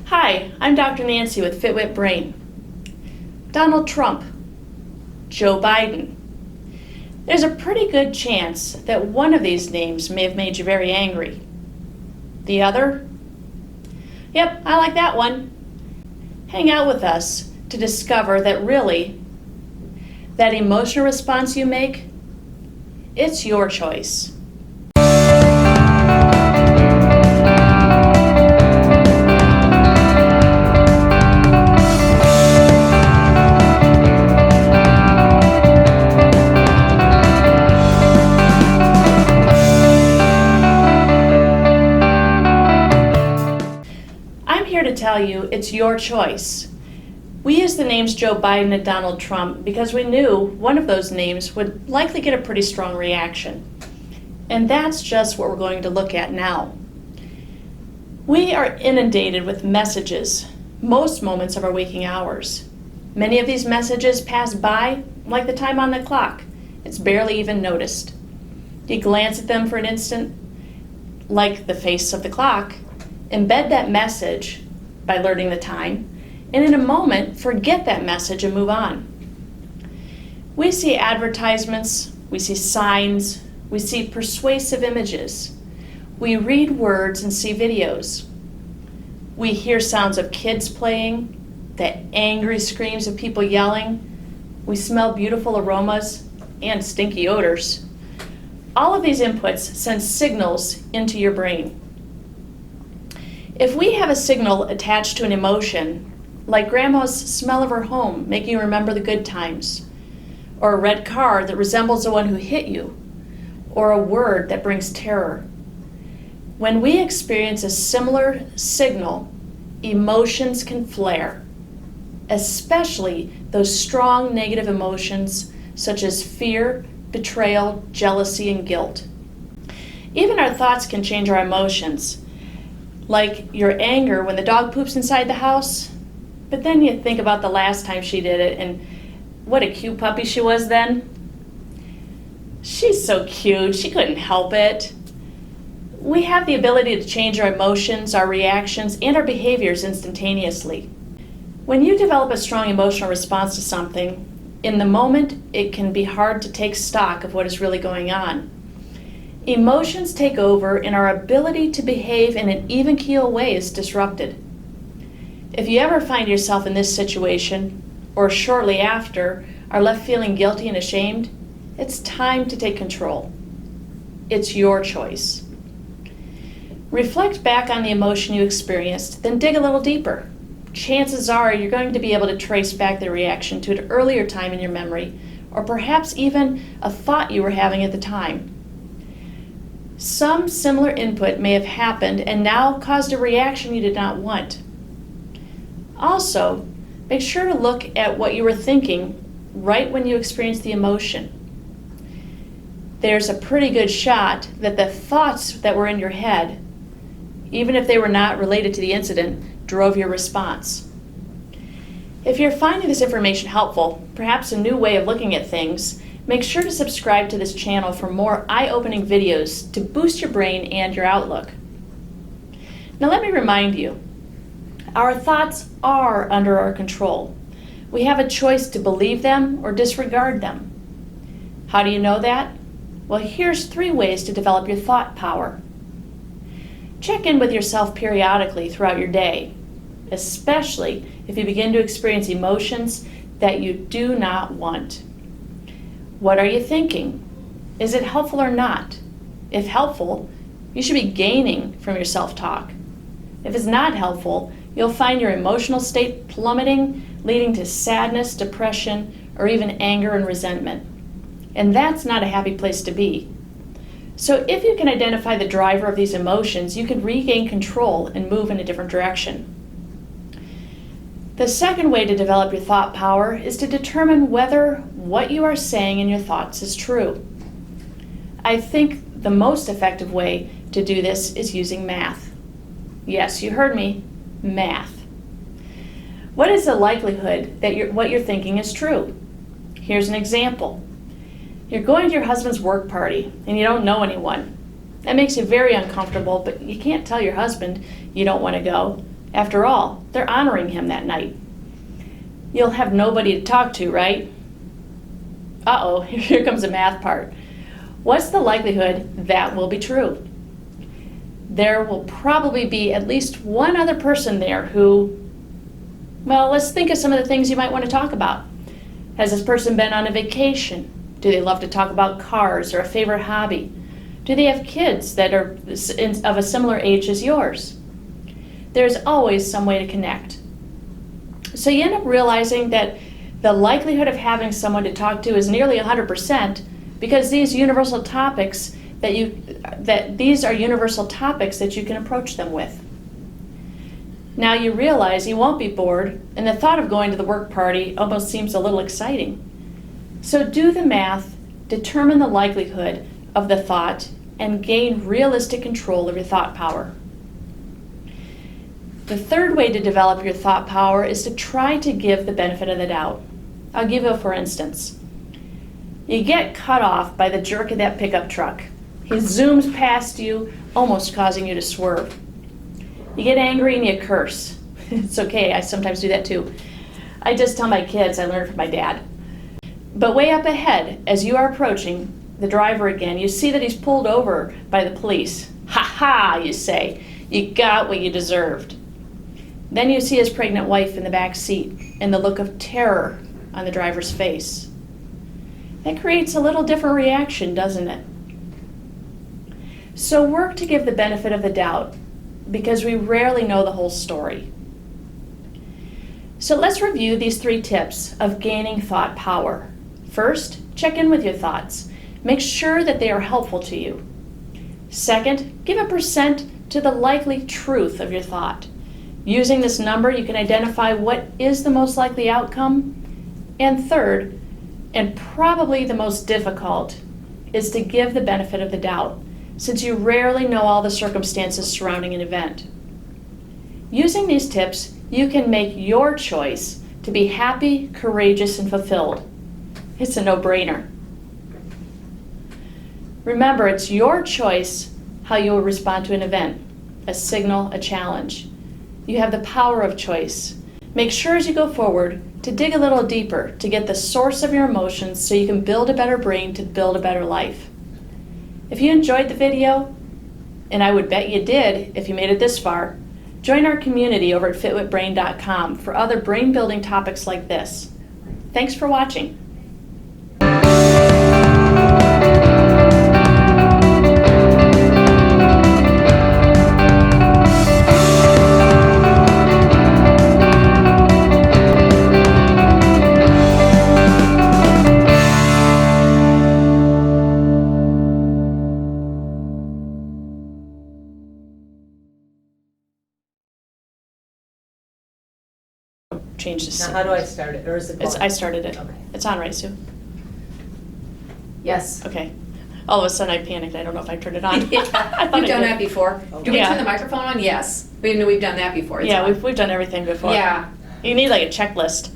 Hi, I'm Dr. Nancy with FitWit Brain. Donald Trump, Joe Biden. There's a pretty good chance that one of these names may have made you very angry. The other? Yep, I like that one. Hang out with us to discover that really, that emotional response you make, it's your choice. To tell you it's your choice. We used the names Joe Biden and Donald Trump because we knew one of those names would likely get a pretty strong reaction. And that's just what we're going to look at now. We are inundated with messages most moments of our waking hours. Many of these messages pass by like the time on the clock. It's barely even noticed. You glance at them for an instant, like the face of the clock, embed that message by learning the time, and in a moment, forget that message and move on. We see advertisements, we see signs, we see persuasive images. We read words and see videos. We hear sounds of kids playing, the angry screams of people yelling. We smell beautiful aromas and stinky odors. All of these inputs send signals into your brain. If we have a signal attached to an emotion, like Grandma's smell of her home making you remember the good times, or a red car that resembles the one who hit you, or a word that brings terror, when we experience a similar signal, emotions can flare, especially those strong negative emotions such as fear, betrayal, jealousy, and guilt. Even our thoughts can change our emotions. Like your anger when the dog poops inside the house, but then you think about the last time she did it and what a cute puppy she was then. She's so cute, she couldn't help it. We have the ability to change our emotions, our reactions, and our behaviors instantaneously. When you develop a strong emotional response to something, in the moment it can be hard to take stock of what is really going on. Emotions take over and our ability to behave in an even keel way is disrupted. If you ever find yourself in this situation, or shortly after, are left feeling guilty and ashamed, it's time to take control. It's your choice. Reflect back on the emotion you experienced, then dig a little deeper. Chances are you're going to be able to trace back the reaction to an earlier time in your memory, or perhaps even a thought you were having at the time. Some similar input may have happened and now caused a reaction you did not want. Also, make sure to look at what you were thinking right when you experienced the emotion. There's a pretty good shot that the thoughts that were in your head, even if they were not related to the incident, drove your response. If you're finding this information helpful, perhaps a new way of looking at things, make sure to subscribe to this channel for more eye-opening videos to boost your brain and your outlook. Now let me remind you, our thoughts are under our control. We have a choice to believe them or disregard them. How do you know that? Well, here's 3 ways to develop your thought power. Check in with yourself periodically throughout your day, especially if you begin to experience emotions that you do not want. What are you thinking? Is it helpful or not? If helpful, you should be gaining from your self-talk. If it's not helpful, you'll find your emotional state plummeting, leading to sadness, depression, or even anger and resentment. And that's not a happy place to be. So if you can identify the driver of these emotions, you can regain control and move in a different direction. The second way to develop your thought power is to determine whether what you are saying in your thoughts is true. I think the most effective way to do this is using math. Yes, you heard me, math. What is the likelihood that what you're thinking is true? Here's an example. You're going to your husband's work party and you don't know anyone. That makes you very uncomfortable, but you can't tell your husband you don't want to go. After all, they're honoring him that night. You'll have nobody to talk to, right? Uh-oh, here comes the math part. What's the likelihood that will be true? There will probably be at least one other person there who, well, let's think of some of the things you might want to talk about. Has this person been on a vacation? Do they love to talk about cars or a favorite hobby? Do they have kids that are of a similar age as yours? There's always some way to connect. So you end up realizing that the likelihood of having someone to talk to is nearly 100% because these universal topics these are universal topics that you can approach them with. Now you realize you won't be bored, and the thought of going to the work party almost seems a little exciting. So do the math, determine the likelihood of the thought, and gain realistic control of your thought power. The third way to develop your thought power is to try to give the benefit of the doubt. I'll give you a for instance. You get cut off by the jerk of that pickup truck. He zooms past you, almost causing you to swerve. You get angry and you curse. It's okay, I sometimes do that too. I just tell my kids I learned from my dad. But way up ahead, as you are approaching the driver again, you see that he's pulled over by the police. Ha ha, you say. You got what you deserved. Then you see his pregnant wife in the back seat and the look of terror on the driver's face. That creates a little different reaction, doesn't it? So work to give the benefit of the doubt because we rarely know the whole story. So let's review these 3 tips of gaining thought power. First, check in with your thoughts. Make sure that they are helpful to you. Second, give a percent to the likely truth of your thought. Using this number, you can identify what is the most likely outcome. And third, and probably the most difficult, is to give the benefit of the doubt, since you rarely know all the circumstances surrounding an event. Using these tips, you can make your choice to be happy, courageous, and fulfilled. It's a no-brainer. Remember, it's your choice how you will respond to an event, a signal, a challenge. You have the power of choice. Make sure as you go forward to dig a little deeper to get the source of your emotions so you can build a better brain to build a better life. If you enjoyed the video, and I would bet you did if you made it this far, join our community over at FitWitBrain.com for other brain-building topics like this. Thanks for watching. Change the Now, how do I start it, or is it going? I started it. Okay. It's on, right, Sue? Yes. Okay. All of a sudden I panicked. I don't know if I turned it on. Yeah. I thought We've I done did. that before. Do we Yeah. turn the microphone on? Yes. We've done that before. It's Yeah, on. we've done everything before. Yeah. You need like a checklist.